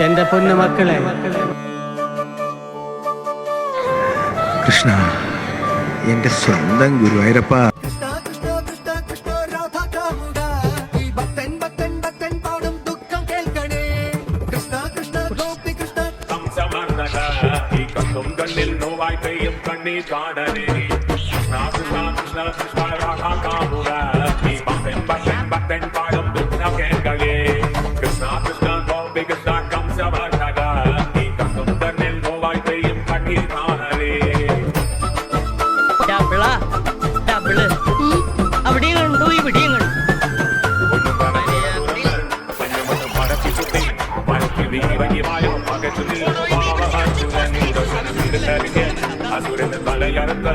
എന്റെ പൊന്നു മക്കളെ, കൃഷ്ണ, എന്റെ സ്വന്തം ഗുരുവായൂരപ്പ. കണ്ണിൽ നോവായി പെയ്യും കണ്ണീർ കാണനേ കൃഷ്ണ കൃഷ്ണ കൃഷ്ണ കൃഷ്ണ രാധാ കാമുക ഈ ഭക്തൻ പാടും ദുഃഖം കേൾക്കലേ കൃഷ്ണ കൃഷ്ണ ഗോപി കൃഷ്ണ കംസവർദ്ധക ഈ കണ്ണിൽ നോവായി പെയ്യും കണ്ണീർ കാണനേ. അവിടെയും കണ്ടു ഇവിടെയും കണ്ടു. അസുരന് തലയറുത്ത